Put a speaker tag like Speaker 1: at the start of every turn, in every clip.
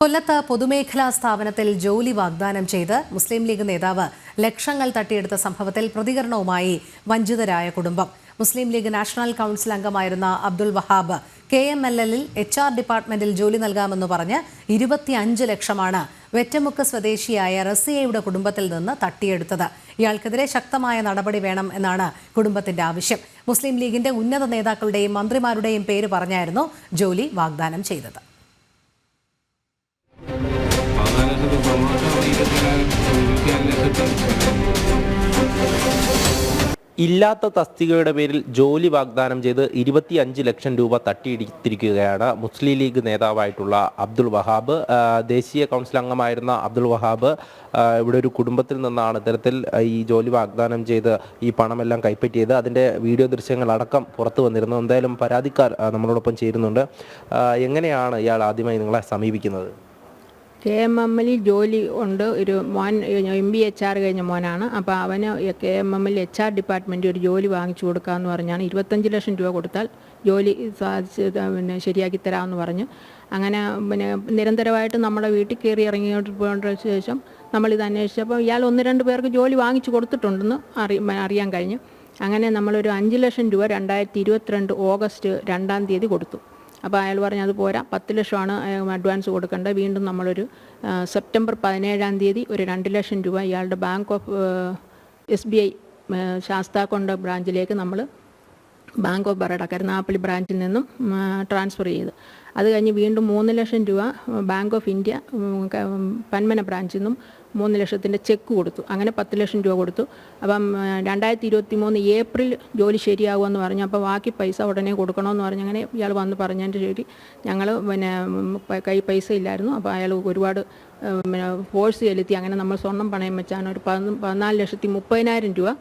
Speaker 1: കൊല്ലത്ത് പൊതുമേഖലാ സ്ഥാപനത്തിൽ ജോലി വാഗ്ദാനം ചെയ്ത് മുസ്ലിം ലീഗ് നേതാവ് ലക്ഷങ്ങൾ തട്ടിയെടുത്ത സംഭവത്തിൽ പ്രതികരണവുമായി വഞ്ചിതരായ കുടുംബം. മുസ്ലിം ലീഗ് നാഷണൽ കൗൺസിൽ അംഗമായിരുന്ന അബ്ദുൾ വഹാബ് KMLL-ൽ HR ഡിപ്പാർട്ട്മെന്റിൽ ജോലി നൽകാമെന്ന് പറഞ്ഞ് 25 ലക്ഷമാണ് വെറ്റമുക്ക് സ്വദേശിയായ റസിയയുടെ കുടുംബത്തിൽ നിന്ന് തട്ടിയെടുത്തത്. ഇയാൾക്കെതിരെ ശക്തമായ നടപടി വേണം എന്നാണ് കുടുംബത്തിന്റെ ആവശ്യം. മുസ്ലിം ലീഗിന്റെ ഉന്നത നേതാക്കളുടെയും മന്ത്രിമാരുടെയും പേര് പറഞ്ഞായിരുന്നു ജോലി വാഗ്ദാനം ചെയ്തത്.
Speaker 2: ഇല്ലാത്ത തസ്തികയുടെ പേരിൽ ജോലി വാഗ്ദാനം ചെയ്ത് 25 ലക്ഷം രൂപ തട്ടിയെടുത്തിരിക്കുകയാണ് മുസ്ലിം ലീഗ് നേതാവായിട്ടുള്ള അബ്ദുൾ വഹാബ്. ദേശീയ കൗൺസിൽ അംഗമായിരുന്ന അബ്ദുൾ വഹാബ് ഇവിടെ ഒരു കുടുംബത്തിൽ നിന്നാണ് ഇത്തരത്തിൽ ഈ ജോലി വാഗ്ദാനം ചെയ്ത് ഈ പണമെല്ലാം കൈപ്പറ്റിയത്. അതിൻ്റെ വീഡിയോ ദൃശ്യങ്ങളടക്കം പുറത്തു വന്നിരുന്നു. എന്തായാലും പരാതിക്കാർ നമ്മളോടൊപ്പം ചേരുന്നുണ്ട്. എങ്ങനെയാണ് ഇയാൾ ആദ്യമായി നിങ്ങളെ സമീപിക്കുന്നത്?
Speaker 3: KML ജോലി ഉണ്ട്. ഒരു മോൻ MBA HR കഴിഞ്ഞ മോനാണ്. അപ്പോൾ അവന് KML HR ഡിപ്പാർട്ട്മെൻറ്റ് ഒരു ജോലി വാങ്ങിച്ചു കൊടുക്കാമെന്ന് പറഞ്ഞാണ് 25 ലക്ഷം രൂപ കൊടുത്താൽ ജോലി ശരിയാക്കി തരാമെന്ന് പറഞ്ഞു. അങ്ങനെ നിരന്തരമായിട്ട് നമ്മുടെ വീട്ടിൽ കയറി ഇറങ്ങിയോട്ട് പോകേണ്ട ശേഷം നമ്മളിത് അന്വേഷിച്ചപ്പോൾ ഇയാൾ 1-2 പേർക്ക് ജോലി വാങ്ങിച്ചു കൊടുത്തിട്ടുണ്ടെന്ന് അറിയാൻ കഴിഞ്ഞു. അങ്ങനെ നമ്മളൊരു 5 ലക്ഷം രൂപ 2022 ഓഗസ്റ്റ് 2-ാം തീയതി കൊടുത്തു. അപ്പോൾ അയാൾ പറഞ്ഞു അത് പോരാ, 10 ലക്ഷമാണ് അഡ്വാൻസ് കൊടുക്കേണ്ടത്. വീണ്ടും നമ്മളൊരു സെപ്റ്റംബർ 17-ാം തീയതി ഒരു 2 ലക്ഷം രൂപ ഇയാളുടെ ബാങ്ക് ഓഫ് SBI ശാസ്താംകോട്ട ബ്രാഞ്ചിലേക്ക് നമ്മൾ ബാങ്ക് ഓഫ് ബറോഡ കരുനാഗപ്പള്ളി ബ്രാഞ്ചിൽ നിന്നും ട്രാൻസ്ഫർ ചെയ്ത്, അത് കഴിഞ്ഞ് വീണ്ടും 3 ലക്ഷം രൂപ ബാങ്ക് ഓഫ് ഇന്ത്യ പന്മന ബ്രാഞ്ചിൽ നിന്നും 3 ലക്ഷത്തിൻ്റെ ചെക്ക് കൊടുത്തു. അങ്ങനെ 10 ലക്ഷം രൂപ കൊടുത്തു. അപ്പം 2023 ഏപ്രിൽ ജോലി ശരിയാകുമെന്ന് പറഞ്ഞു. അപ്പോൾ ബാക്കി പൈസ ഉടനെ കൊടുക്കണമെന്ന് പറഞ്ഞു. അങ്ങനെ ഇയാൾ വന്ന് പറഞ്ഞതിൻ്റെ ശരി ഞങ്ങൾ കൈ പൈസ ഇല്ലായിരുന്നു. അപ്പോൾ അയാൾ ഒരുപാട് ഫോഴ്സ് ചെലുത്തി. അങ്ങനെ നമ്മൾ സ്വർണം പണയം വെച്ചാണ് ഒരു 14,30,000 രൂപ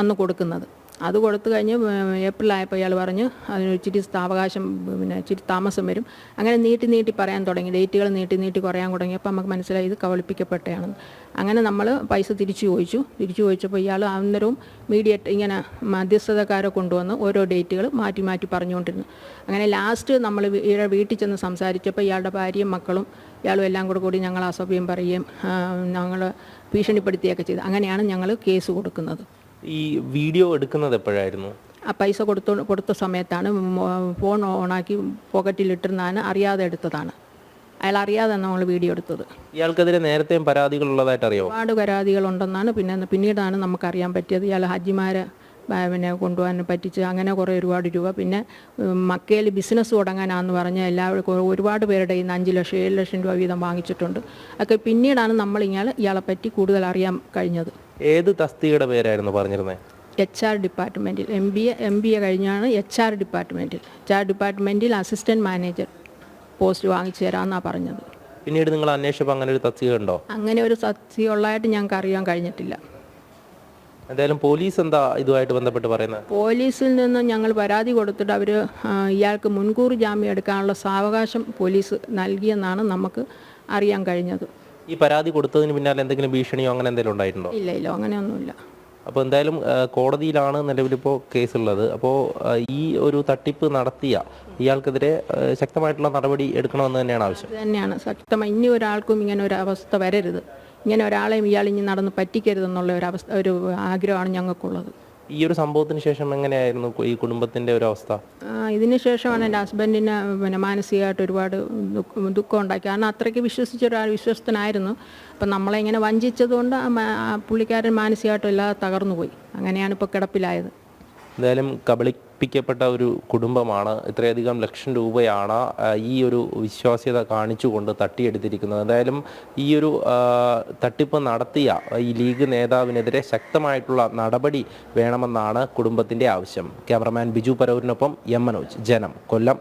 Speaker 3: അന്ന് കൊടുക്കുന്നത്. അത് കൊടുത്തു കഴിഞ്ഞ് ഏപ്രിലായപ്പോൾ ഇയാൾ പറഞ്ഞ് അതിന് ഇച്ചിരി അവകാശം ഇച്ചിരി താമസം വരും. അങ്ങനെ നീട്ടി പറയാൻ തുടങ്ങി. ഡേറ്റുകൾ നീട്ടി കുറയാൻ തുടങ്ങിയപ്പോൾ നമുക്ക് മനസ്സിലായി ഇത് കബളിപ്പിക്കപ്പെട്ടയാണെന്ന്. അങ്ങനെ നമ്മൾ പൈസ തിരിച്ചു ചോദിച്ചപ്പോൾ ഇയാൾ അന്നേരവും മീഡിയേറ്റ് ഇങ്ങനെ മധ്യസ്ഥതക്കാരെ കൊണ്ടുവന്ന് ഓരോ ഡേറ്റുകൾ മാറ്റി പറഞ്ഞുകൊണ്ടിരുന്നു. അങ്ങനെ ലാസ്റ്റ് നമ്മൾ വീട്ടിൽ ചെന്ന് സംസാരിച്ചപ്പോൾ ഇയാളുടെ ഭാര്യയും മക്കളും ഇയാളും എല്ലാം കൂടി ഞങ്ങൾ അസഭ്യം പറയുകയും ഞങ്ങൾ ഭീഷണിപ്പെടുത്തുകയൊക്കെ ചെയ്തു. അങ്ങനെയാണ് ഞങ്ങൾ കേസ് കൊടുക്കുന്നത്.
Speaker 2: ഈ വീഡിയോ എടുക്കുന്നത് എപ്പോഴായിരുന്നു?
Speaker 3: ആ പൈസ കൊടുത്ത സമയത്താണ്. ഫോൺ ഓണാക്കി പോക്കറ്റിലിട്ടിരുന്നാണ്, അറിയാതെ എടുത്തതാണ്. അയാൾ അറിയാതെ നമ്മൾ വീഡിയോ എടുത്തത്.
Speaker 2: ഇയാൾക്കെതിരെ നേരത്തെയും പരാതികളുള്ളതായിട്ട് അറിയാമോ?
Speaker 3: ഒരുപാട് പരാതികളുണ്ടെന്നാണ് പിന്നീടാണ് നമുക്കറിയാൻ പറ്റിയത്. ഇയാൾ ഹജ്ജിമാരെ കൊണ്ടുപോകാൻ പറ്റിച്ച് അങ്ങനെ ഒരുപാട് രൂപ. പിന്നെ മക്കയിൽ ബിസിനസ് തുടങ്ങാനാന്ന് പറഞ്ഞ് എല്ലാവരും ഒരുപാട് പേരുടെ 5 ലക്ഷം 7 ലക്ഷം രൂപ വീതം വാങ്ങിച്ചിട്ടുണ്ട്. ഒക്കെ പിന്നീടാണ് ഇയാളെ പറ്റി കൂടുതൽ അറിയാൻ കഴിഞ്ഞത്.
Speaker 2: ഏത് തസ്തികയുടെ പേരായിരുന്നു പറഞ്ഞിരുന്നത്?
Speaker 3: HR ഡിപ്പാർട്ട്മെൻറ്റിൽ MBA കഴിഞ്ഞാണ് HR ഡിപ്പാർട്ട്മെൻറ്റിൽ അസിസ്റ്റൻറ്റ് മാനേജർ പോസ്റ്റ് വാങ്ങിച്ചു തരാമെന്നാണ് പറഞ്ഞത്.
Speaker 2: പിന്നീട് നിങ്ങൾ അന്വേഷിച്ചപ്പോൾ അങ്ങനെ ഒരു തസ്തിക ഉണ്ടോ?
Speaker 3: അങ്ങനെ ഒരു തസ്തിക ഉള്ളതായിട്ട് ഞങ്ങൾക്ക് അറിയാൻ കഴിഞ്ഞിട്ടില്ല.
Speaker 2: എന്തായാലും പോലീസ് എന്താ ഇതുമായിട്ട് ബന്ധപ്പെട്ട് പറയുന്നത്?
Speaker 3: പോലീസിൽ നിന്ന് ഞങ്ങൾ പരാതി കൊടുത്തിട്ട് അവർ ഇയാൾക്ക് മുൻകൂർ ജാമ്യം എടുക്കാനുള്ള സാവകാശം പോലീസ് നൽകിയെന്നാണ് നമുക്ക് അറിയാൻ കഴിഞ്ഞത്.
Speaker 2: ഈ പരാതി കൊടുത്തതിന് പിന്നാലെ എന്തെങ്കിലും ഭീഷണിയോ അങ്ങനെ എന്തെങ്കിലും ഉണ്ടായിട്ടുണ്ടോ?
Speaker 3: ഇല്ല അങ്ങനെയൊന്നുമില്ല.
Speaker 2: അപ്പോൾ എന്തായാലും കോടതിയിലാണ് നിലവിലിപ്പോൾ കേസുള്ളത്. അപ്പോൾ ഈ ഒരു തട്ടിപ്പ് നടത്തിയ ഇയാൾക്കെതിരെ ശക്തമായിട്ടുള്ള നടപടി എടുക്കണമെന്ന് തന്നെയാണ് ആവശ്യം.
Speaker 3: തന്നെയാണ് ശക്തമായി. ഇനി ഒരാൾക്കും ഇങ്ങനെ ഒരു അവസ്ഥ വരരുത്. ഇങ്ങനെ ഒരാളെയും ഇയാൾ ഇനി നടന്ന് പറ്റിക്കരുതെന്നുള്ള ഒരു ആഗ്രഹമാണ് ഞങ്ങൾക്കുള്ളത്.
Speaker 2: ഈ ഒരു സംഭവത്തിന് ശേഷം എങ്ങനെയായിരുന്നു ഈ കുടുംബത്തിൻ്റെ ഒരു അവസ്ഥ?
Speaker 3: ഇതിന് ശേഷമാണ് എൻ്റെ ഹസ്ബൻഡിന് മാനസികമായിട്ട് ഒരുപാട് ദുഃഖം ഉണ്ടാക്കി. കാരണം അത്രയ്ക്ക് വിശ്വസ്തനായിരുന്നു. അപ്പം നമ്മളെ ഇങ്ങനെ വഞ്ചിച്ചതുകൊണ്ട് പുള്ളിക്കാരൻ മാനസികമായിട്ടും എല്ലാം തകർന്നു പോയി. അങ്ങനെയാണ് ഇപ്പോൾ കിടപ്പിലായത്.
Speaker 2: എന്തായാലും കബളിപ്പിക്കപ്പെട്ട ഒരു കുടുംബമാണ്. ഇത്രയധികം ലക്ഷം രൂപയാണ് ഈ ഒരു വിശ്വാസ്യത കാണിച്ചുകൊണ്ട് തട്ടിയെടുത്തിരിക്കുന്നത്. എന്തായാലും ഈ ഒരു തട്ടിപ്പ് നടത്തിയ ഈ ലീഗ് നേതാവിനെതിരെ ശക്തമായിട്ടുള്ള നടപടി വേണമെന്നാണ് കുടുംബത്തിൻ്റെ ആവശ്യം. ക്യാമറമാൻ ബിജു പരൂരിനൊപ്പം M മനോജ്, ജനം, കൊല്ലം.